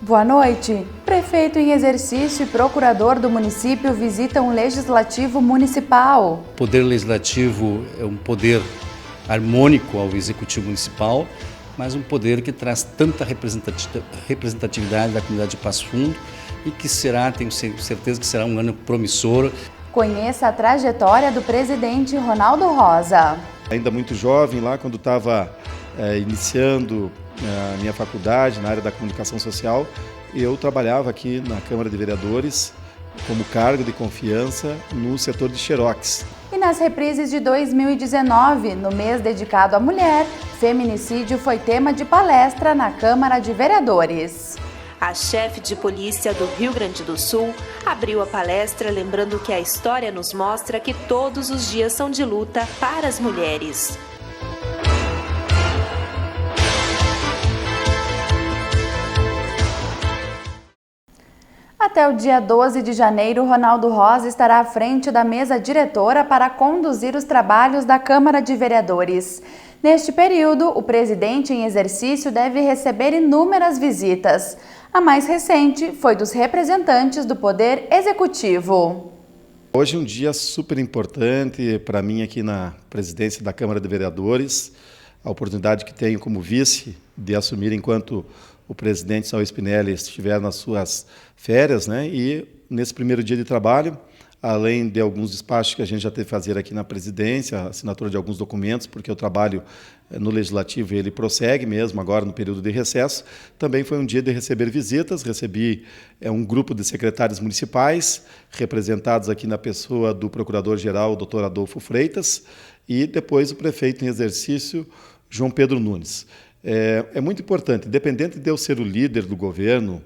Boa noite. Prefeito em exercício e procurador do município visitam o Legislativo Municipal. O Poder Legislativo é um poder harmônico ao Executivo Municipal, mas um poder que traz tanta representatividade da comunidade de Passo Fundo e que tenho certeza que será um ano promissor. Conheça a trajetória do presidente Ronaldo Rosa. Ainda muito jovem, lá quando estava iniciando a minha faculdade na área da comunicação social, eu trabalhava aqui na Câmara de Vereadores como cargo de confiança no setor de xerox. E nas reprises de 2019, no mês dedicado à mulher, feminicídio foi tema de palestra na Câmara de Vereadores. A chefe de polícia do Rio Grande do Sul abriu a palestra lembrando que a história nos mostra que todos os dias são de luta para as mulheres. Até o dia 12 de janeiro, Ronaldo Rosa estará à frente da mesa diretora para conduzir os trabalhos da Câmara de Vereadores. Neste período, o presidente em exercício deve receber inúmeras visitas. A mais recente foi dos representantes do Poder Executivo. Hoje é um dia super importante para mim aqui na presidência da Câmara de Vereadores, a oportunidade que tenho como vice de assumir enquanto o presidente Saul Spinelli estiver nas suas férias, né? E nesse primeiro dia de trabalho, além de alguns despachos que a gente já teve que fazer aqui na presidência, a assinatura de alguns documentos, porque o trabalho no Legislativo ele prossegue mesmo agora no período de recesso, também foi um dia de receber visitas. Recebi um grupo de secretários municipais, representados aqui na pessoa do Procurador-Geral, Dr. Adolfo Freitas, e depois o prefeito em exercício, João Pedro Nunes. É muito importante, independente de eu ser o líder do governo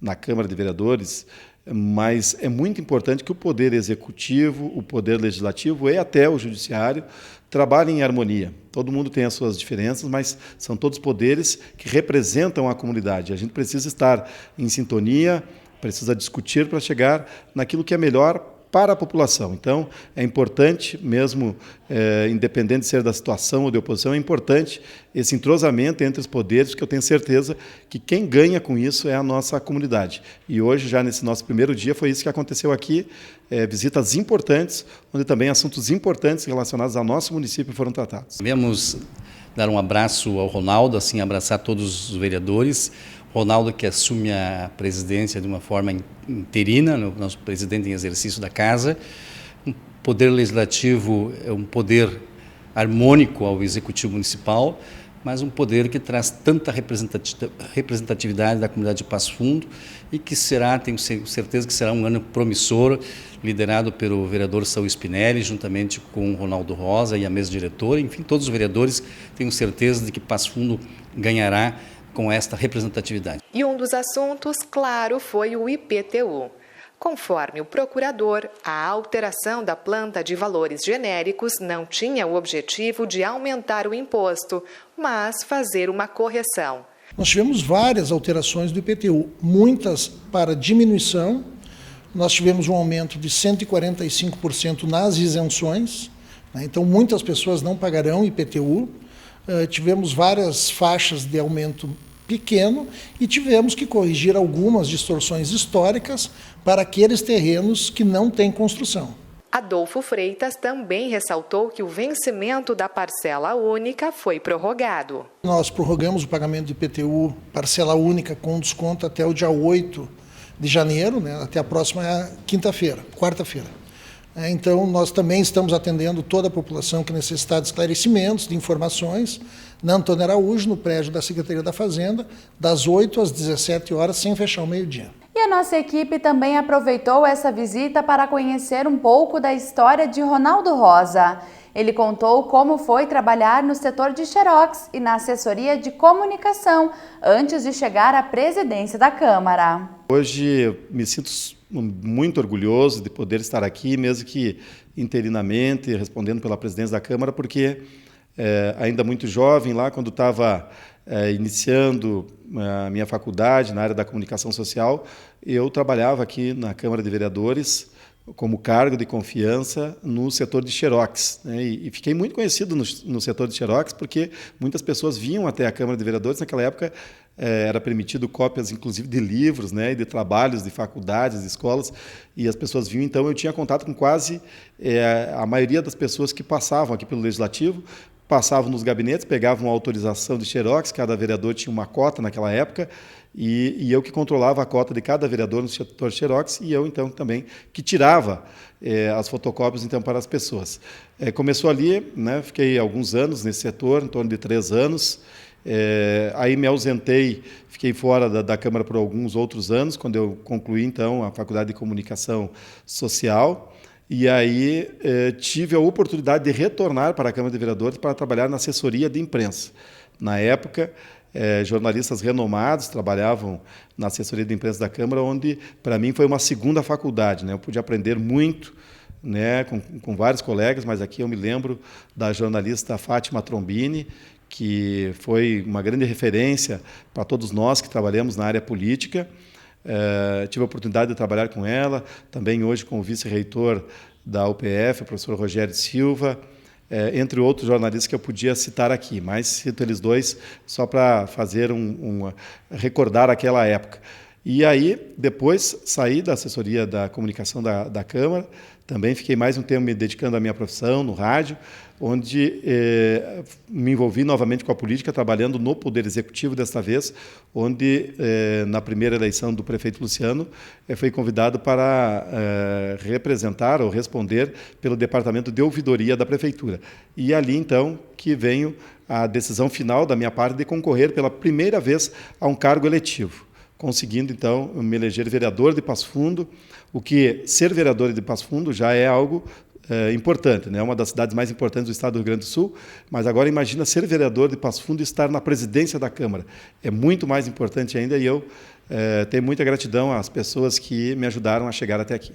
na Câmara de Vereadores, mas é muito importante que o Poder Executivo, o Poder Legislativo e até o Judiciário trabalhem em harmonia. Todo mundo tem as suas diferenças, mas são todos poderes que representam a comunidade. A gente precisa estar em sintonia, precisa discutir para chegar naquilo que é melhor para a população. Então, é importante, mesmo independente de ser da situação ou de oposição, é importante esse entrosamento entre os poderes, que eu tenho certeza que quem ganha com isso é a nossa comunidade. E hoje, já nesse nosso primeiro dia, foi isso que aconteceu aqui, visitas importantes, onde também assuntos importantes relacionados ao nosso município foram tratados. Viemos dar um abraço ao Ronaldo, assim, abraçar todos os vereadores. Ronaldo, que assume a presidência de uma forma interina, nosso presidente em exercício da Casa. O Poder Legislativo é um poder harmônico ao Executivo Municipal, mas um poder que traz tanta representatividade da comunidade de Passo Fundo e que tenho certeza que será um ano promissor, liderado pelo vereador Saul Spinelli, juntamente com o Ronaldo Rosa e a mesa diretora. Enfim, todos os vereadores, tenho certeza de que Passo Fundo ganhará com esta representatividade. E um dos assuntos, claro, foi o IPTU. Conforme o procurador, a alteração da planta de valores genéricos não tinha o objetivo de aumentar o imposto, mas fazer uma correção. Nós tivemos várias alterações do IPTU, muitas para diminuição. Nós tivemos um aumento de 145% nas isenções, né? Então muitas pessoas não pagarão IPTU. Tivemos várias faixas de aumento pequeno e tivemos que corrigir algumas distorções históricas para aqueles terrenos que não têm construção. Adolfo Freitas também ressaltou que o vencimento da parcela única foi prorrogado. Nós prorrogamos o pagamento de IPTU, parcela única com desconto até o dia 8 de janeiro, né, até a próxima quarta-feira. Então, nós também estamos atendendo toda a população que necessitar de esclarecimentos, de informações, na Antônio Araújo, no prédio da Secretaria da Fazenda, das 8 às 17 horas, sem fechar o meio-dia. E a nossa equipe também aproveitou essa visita para conhecer um pouco da história de Ronaldo Rosa. Ele contou como foi trabalhar no setor de xerox e na assessoria de comunicação antes de chegar à presidência da Câmara. Hoje eu me sinto muito orgulhoso de poder estar aqui, mesmo que interinamente, respondendo pela presidência da Câmara, porque ainda muito jovem, lá quando estava iniciando a minha faculdade na área da comunicação social, eu trabalhava aqui na Câmara de Vereadores como cargo de confiança no setor de xerox, né? E fiquei muito conhecido no setor de xerox porque muitas pessoas vinham até a Câmara de Vereadores. Naquela época era permitido cópias, inclusive, de livros, né, e de trabalhos de faculdades, de escolas, e as pessoas vinham. Então, eu tinha contato com quase a maioria das pessoas que passavam aqui pelo Legislativo, passavam nos gabinetes, pegavam uma autorização de xerox, cada vereador tinha uma cota naquela época, e eu que controlava a cota de cada vereador no setor xerox, e eu, então, também que tirava as fotocópias, então, para as pessoas. Começou ali, né, fiquei alguns anos nesse setor, em torno de 3 anos, aí me ausentei, fiquei fora da Câmara por alguns outros anos, quando eu concluí, então, a Faculdade de Comunicação Social, e aí tive a oportunidade de retornar para a Câmara de Vereadores para trabalhar na assessoria de imprensa. Na época, jornalistas renomados trabalhavam na assessoria de imprensa da Câmara, onde, para mim, foi uma segunda faculdade, né? Eu pude aprender muito, né, com vários colegas, mas aqui eu me lembro da jornalista Fátima Trombini, que foi uma grande referência para todos nós que trabalhamos na área política. Tive a oportunidade de trabalhar com ela, também hoje com o vice-reitor da UPF, o professor Rogério Silva, entre outros jornalistas que eu podia citar aqui, mas cito eles dois só para fazer recordar aquela época. E aí, depois, saí da assessoria da comunicação da Câmara, também fiquei mais um tempo me dedicando à minha profissão, no rádio, onde me envolvi novamente com a política, trabalhando no Poder Executivo desta vez, onde, na primeira eleição do prefeito Luciano, fui convidado para representar ou responder pelo Departamento de Ouvidoria da Prefeitura. E ali, então, que venho a decisão final da minha parte de concorrer pela primeira vez a um cargo eletivo, conseguindo, então, me eleger vereador de Passo Fundo, o que ser vereador de Passo Fundo já é algo importante, né? É uma das cidades mais importantes do estado do Rio Grande do Sul, mas agora imagina ser vereador de Passo Fundo e estar na presidência da Câmara. É muito mais importante ainda, e eu tenho muita gratidão às pessoas que me ajudaram a chegar até aqui.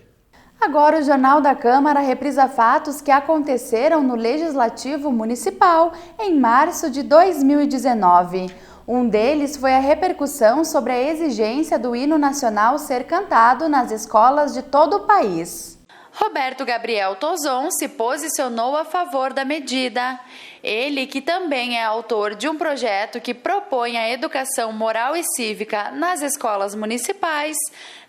Agora o Jornal da Câmara reprisa fatos que aconteceram no Legislativo Municipal em março de 2019. Um deles foi a repercussão sobre a exigência do hino nacional ser cantado nas escolas de todo o país. Roberto Gabriel Tozon se posicionou a favor da medida. Ele, que também é autor de um projeto que propõe a educação moral e cívica nas escolas municipais,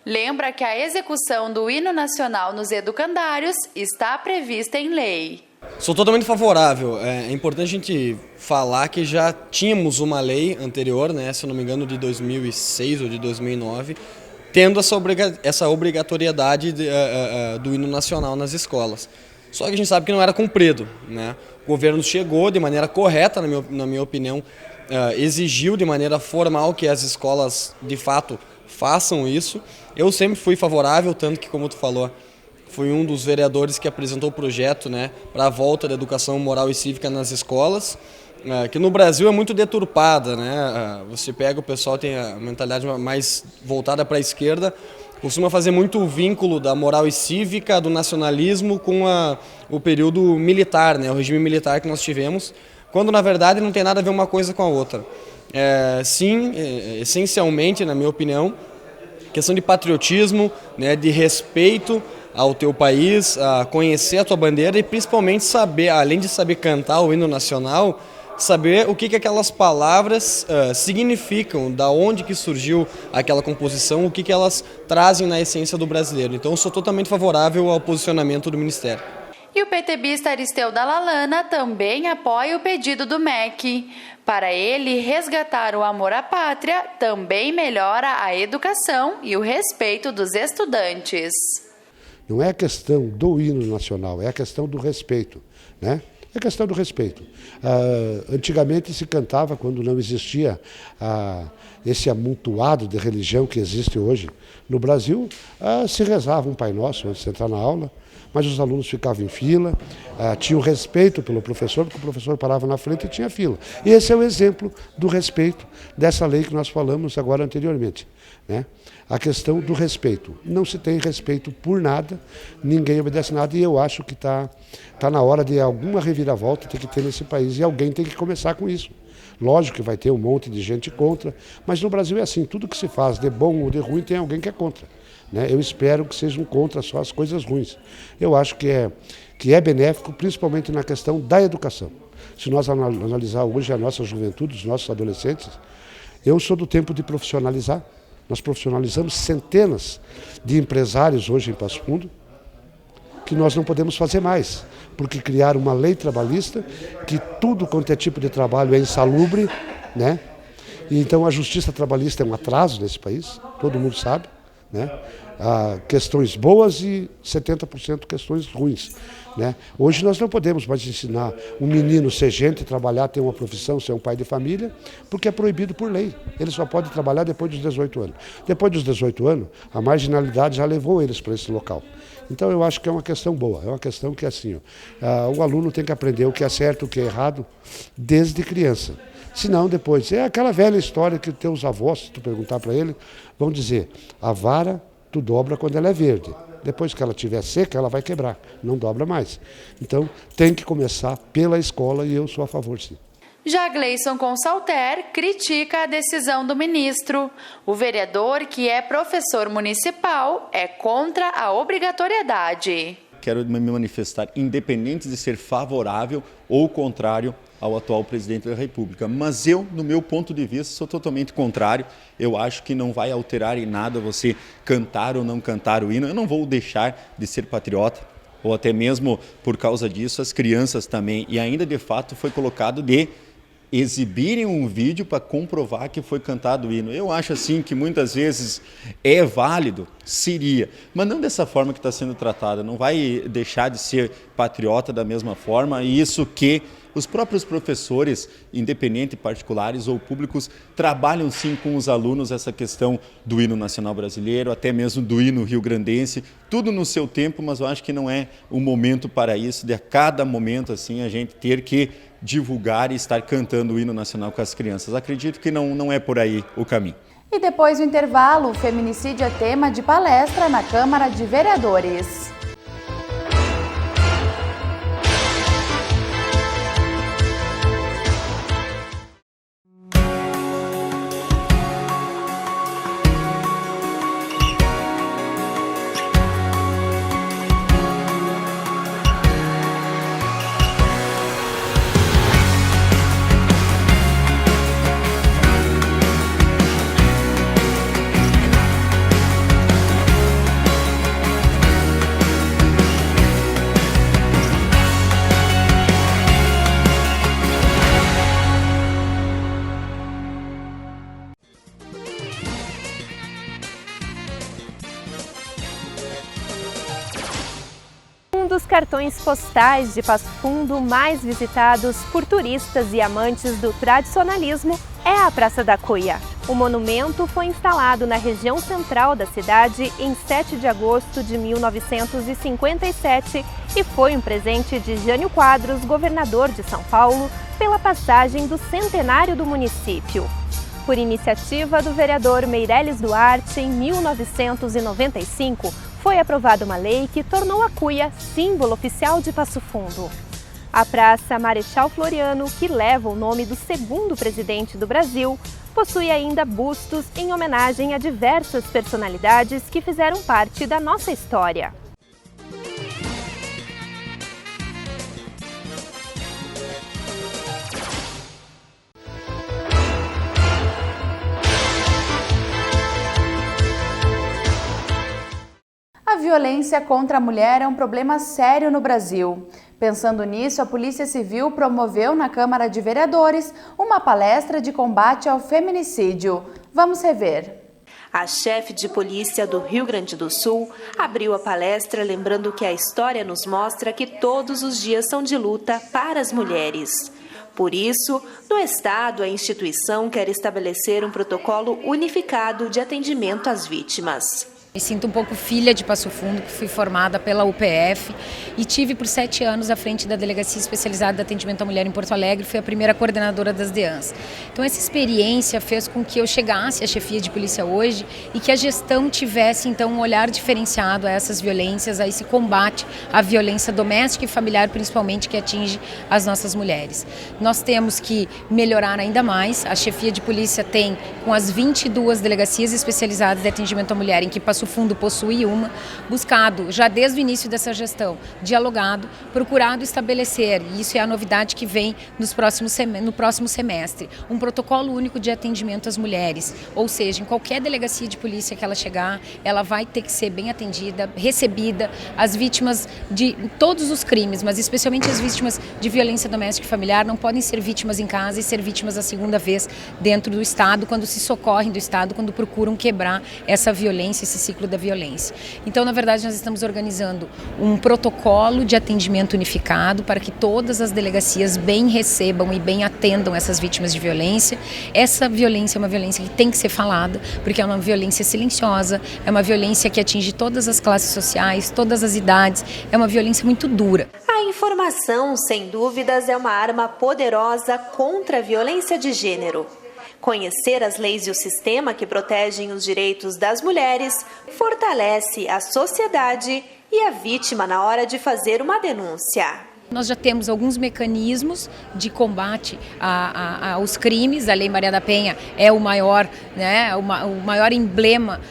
lembra que a execução do hino nacional nos educandários está prevista em lei. Sou totalmente favorável. É importante a gente falar que já tínhamos uma lei anterior, né, se eu não me engano, de 2006 ou de 2009, tendo essa obrigatoriedade do hino nacional nas escolas. Só que a gente sabe que não era cumprido, né? O governo chegou de maneira correta, na minha opinião, exigiu de maneira formal que as escolas, de fato, façam isso. Eu sempre fui favorável, tanto que, como tu falou, fui um dos vereadores que apresentou o projeto, né, para a volta da educação moral e cívica nas escolas, que no Brasil é muito deturpada, né? Você pega, o pessoal tem a mentalidade mais voltada para a esquerda, costuma fazer muito o vínculo da moral e cívica, do nacionalismo com o período militar, né, o regime militar que nós tivemos, quando na verdade não tem nada a ver uma coisa com a outra. Sim, essencialmente, na minha opinião, questão de patriotismo, né, de respeito ao teu país, a conhecer a tua bandeira e principalmente saber, além de saber cantar o hino nacional, saber o que aquelas palavras significam, da onde que surgiu aquela composição, o que elas trazem na essência do brasileiro. Então eu sou totalmente favorável ao posicionamento do Ministério. E o PTBista Aristeu Dallalana também apoia o pedido do MEC. Para ele, resgatar o amor à pátria também melhora a educação e o respeito dos estudantes. Não é a questão do hino nacional, é a questão do respeito, né? É a questão do respeito. Antigamente se cantava, quando não existia esse amontoado de religião que existe hoje no Brasil, se rezava um Pai Nosso antes de entrar na aula, mas os alunos ficavam em fila, tinham respeito pelo professor, porque o professor parava na frente e tinha fila. E esse é o exemplo do respeito dessa lei que nós falamos agora anteriormente, né? A questão do respeito. Não se tem respeito por nada, ninguém obedece nada, e eu acho que está na hora de alguma reviravolta reviravolta tem que ter nesse país e alguém tem que começar com isso. Lógico que vai ter um monte de gente contra, mas no Brasil é assim, tudo que se faz de bom ou de ruim tem alguém que é contra. Né? Eu espero que sejam contra só as coisas ruins. Eu acho que é benéfico, principalmente na questão da educação. Se nós analisar hoje a nossa juventude, os nossos adolescentes, eu sou do tempo de profissionalizar. Nós profissionalizamos centenas de empresários hoje em Passo Fundo, que nós não podemos fazer mais, porque criaram uma lei trabalhista que tudo quanto é tipo de trabalho é insalubre, né? E então a justiça trabalhista é um atraso nesse país, todo mundo sabe, né? Há questões boas e 70% questões ruins, né? Hoje nós não podemos mais ensinar um menino ser gente, trabalhar, ter uma profissão, ser um pai de família, porque é proibido por lei. Ele só pode trabalhar depois dos 18 anos. Depois dos 18 anos, a marginalidade já levou eles para esse local. Então eu acho que é uma questão boa, é uma questão que assim, o aluno tem que aprender o que é certo, o que é errado, desde criança. Senão depois, é aquela velha história que teus avós, se tu perguntar para ele, vão dizer, a vara tu dobra quando ela é verde. Depois que ela estiver seca, ela vai quebrar, não dobra mais. Então tem que começar pela escola e eu sou a favor, sim. Já Gleison Consalter critica a decisão do ministro. O vereador, que é professor municipal, é contra a obrigatoriedade. Quero me manifestar independente de ser favorável ou contrário ao atual presidente da República. Mas eu, no meu ponto de vista, sou totalmente contrário. Eu acho que não vai alterar em nada você cantar ou não cantar o hino. Eu não vou deixar de ser patriota, ou até mesmo por causa disso as crianças também. E ainda de fato foi colocado de exibirem um vídeo para comprovar que foi cantado o hino. Eu acho assim que muitas vezes é válido, seria, mas não dessa forma que está sendo tratada. Não vai deixar de ser patriota da mesma forma, e isso que os próprios professores, independente, particulares ou públicos, trabalham sim com os alunos essa questão do hino nacional brasileiro, até mesmo do hino rio-grandense, tudo no seu tempo, mas eu acho que não é o momento para isso, de a cada momento assim a gente ter que divulgar e estar cantando o hino nacional com as crianças. Acredito que não é por aí o caminho. E depois do intervalo, o feminicídio é tema de palestra na Câmara de Vereadores. Um dos cartões postais de Passo Fundo mais visitados por turistas e amantes do tradicionalismo é a Praça da Cuia. O monumento foi instalado na região central da cidade em 7 de agosto de 1957 e foi um presente de Jânio Quadros, governador de São Paulo, pela passagem do centenário do município. Por iniciativa do vereador Meireles Duarte, em 1995, foi aprovada uma lei que tornou a cuia símbolo oficial de Passo Fundo. A Praça Marechal Floriano, que leva o nome do segundo presidente do Brasil, possui ainda bustos em homenagem a diversas personalidades que fizeram parte da nossa história. A violência contra a mulher é um problema sério no Brasil. Pensando nisso, a Polícia Civil promoveu na Câmara de Vereadores uma palestra de combate ao feminicídio. Vamos rever. A chefe de polícia do Rio Grande do Sul abriu a palestra lembrando que a história nos mostra que todos os dias são de luta para as mulheres. Por isso, no Estado, a instituição quer estabelecer um protocolo unificado de atendimento às vítimas. Me sinto um pouco filha de Passo Fundo, que fui formada pela UPF e tive por 7 anos à frente da Delegacia Especializada de Atendimento à Mulher em Porto Alegre, fui a primeira coordenadora das DEANs. Então essa experiência fez com que eu chegasse à chefia de polícia hoje e que a gestão tivesse então um olhar diferenciado a essas violências, a esse combate à violência doméstica e familiar, principalmente que atinge as nossas mulheres. Nós temos que melhorar ainda mais, a chefia de polícia tem com as 22 delegacias especializadas de atendimento à mulher em que Passo Fundo possui uma, buscado, já desde o início dessa gestão, dialogado, procurado estabelecer, e isso é a novidade que vem no próximo semestre, um protocolo único de atendimento às mulheres, ou seja, em qualquer delegacia de polícia que ela chegar, ela vai ter que ser bem atendida, recebida, as vítimas de todos os crimes, mas especialmente as vítimas de violência doméstica e familiar, não podem ser vítimas em casa e ser vítimas a segunda vez dentro do Estado, quando se socorrem do Estado, quando procuram quebrar essa violência, esse ciclo da violência. Então, na verdade, nós estamos organizando um protocolo de atendimento unificado para que todas as delegacias bem recebam e bem atendam essas vítimas de violência. Essa violência é uma violência que tem que ser falada, porque é uma violência silenciosa, é uma violência que atinge todas as classes sociais, todas as idades, é uma violência muito dura. A informação, sem dúvidas, é uma arma poderosa contra a violência de gênero. Conhecer as leis e o sistema que protegem os direitos das mulheres fortalece a sociedade e a vítima na hora de fazer uma denúncia. Nós já temos alguns mecanismos de combate aos crimes. A Lei Maria da Penha é o maior, né, o maior emblema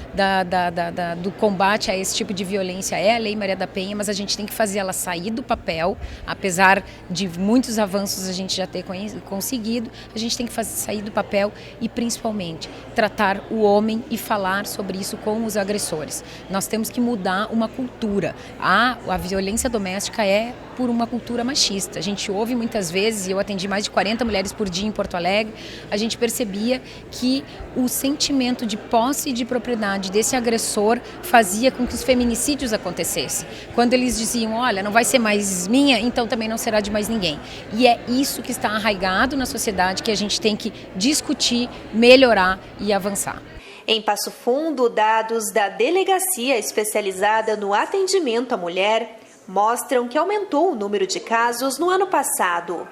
do combate a esse tipo de violência, é a Lei Maria da Penha, mas a gente tem que fazer ela sair do papel, apesar de muitos avanços a gente já ter conseguido, a gente tem que sair do papel e principalmente tratar o homem e falar sobre isso com os agressores. Nós temos que mudar uma cultura. A violência doméstica é por uma cultura machista. A gente ouve muitas vezes, e eu atendi mais de 40 mulheres por dia em Porto Alegre, a gente percebia que o sentimento de posse e de propriedade desse agressor fazia com que os feminicídios acontecessem. Quando eles diziam, olha, não vai ser mais minha, então também não será de mais ninguém. E é isso que está arraigado na sociedade que a gente tem que discutir, melhorar e avançar. Em Passo Fundo, dados da Delegacia Especializada no Atendimento à Mulher mostram que aumentou o número de casos no ano passado.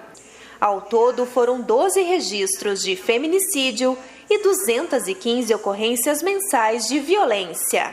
Ao todo, foram 12 registros de feminicídio e 215 ocorrências mensais de violência.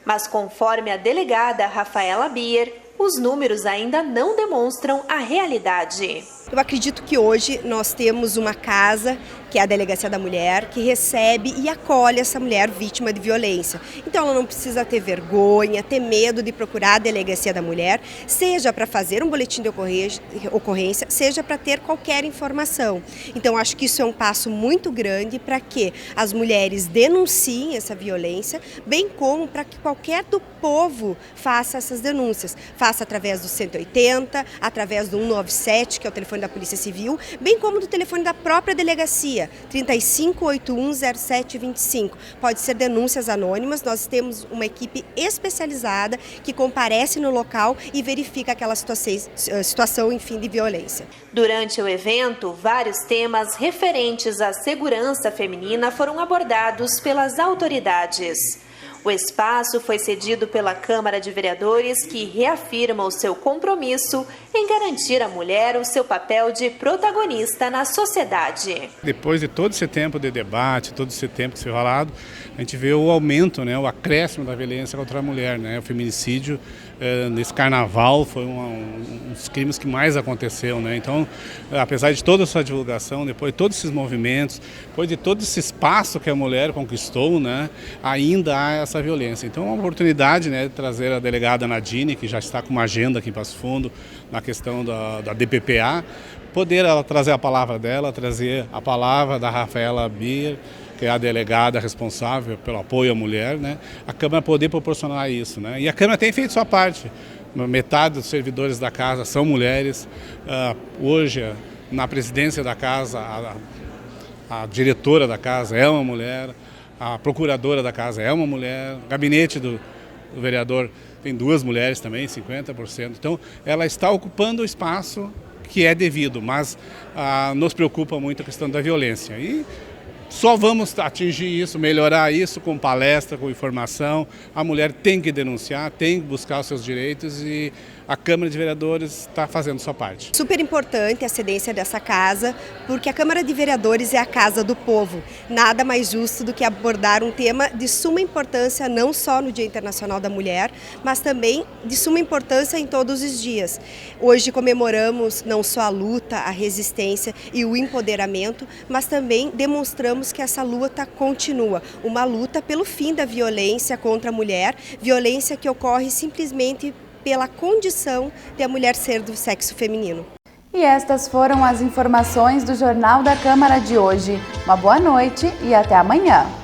Mas, conforme a delegada Rafaela Bier, os números ainda não demonstram a realidade. Eu acredito que hoje nós temos uma casa, que é a Delegacia da Mulher, que recebe e acolhe essa mulher vítima de violência. Então ela não precisa ter vergonha, ter medo de procurar a Delegacia da Mulher, seja para fazer um boletim de ocorrência, seja para ter qualquer informação. Então acho que isso é um passo muito grande para que as mulheres denunciem essa violência, bem como para que qualquer do povo faça essas denúncias. Faça através do 180, através do 197, que é o telefone da Polícia Civil, bem como do telefone da própria delegacia, 35810725. Pode ser denúncias anônimas, nós temos uma equipe especializada que comparece no local e verifica aquela situação, enfim, de violência. Durante o evento, vários temas referentes à segurança feminina foram abordados pelas autoridades. O espaço foi cedido pela Câmara de Vereadores, que reafirma o seu compromisso em garantir à mulher o seu papel de protagonista na sociedade. Depois de todo esse tempo de debate, todo esse tempo que foi rolado, a gente vê o aumento, né, o acréscimo da violência contra a mulher, né, o feminicídio. Nesse carnaval foi um dos crimes que mais aconteceu, né? Então, apesar de toda essa divulgação, depois de todos esses movimentos, depois de todo esse espaço que a mulher conquistou, né, ainda há essa violência. Então, é uma oportunidade, né, de trazer a delegada Nadine, que já está com uma agenda aqui em Passo Fundo, na questão da DPPA, poder ela trazer a palavra dela, trazer a palavra da Rafaela Bier, que é a delegada responsável pelo apoio à mulher, né? A Câmara poder proporcionar isso, né? E a Câmara tem feito sua parte. Metade dos servidores da casa são mulheres. Hoje, na presidência da casa, a diretora da casa é uma mulher, a procuradora da casa é uma mulher, o gabinete do vereador tem 2 mulheres também, 50%. Então, ela está ocupando o espaço que é devido, mas nos preocupa muito a questão da violência. E Só vamos atingir isso, melhorar isso com palestra, com informação. A mulher tem que denunciar, tem que buscar os seus direitos e a Câmara de Vereadores está fazendo sua parte. Super importante a cedência dessa casa, porque a Câmara de Vereadores é a casa do povo. Nada mais justo do que abordar um tema de suma importância não só no Dia Internacional da Mulher, mas também de suma importância em todos os dias. Hoje comemoramos não só a luta, a resistência e o empoderamento, mas também demonstramos que essa luta continua. Uma luta pelo fim da violência contra a mulher, violência que ocorre simplesmente pela condição de a mulher ser do sexo feminino. E estas foram as informações do Jornal da Câmara de hoje. Uma boa noite e até amanhã.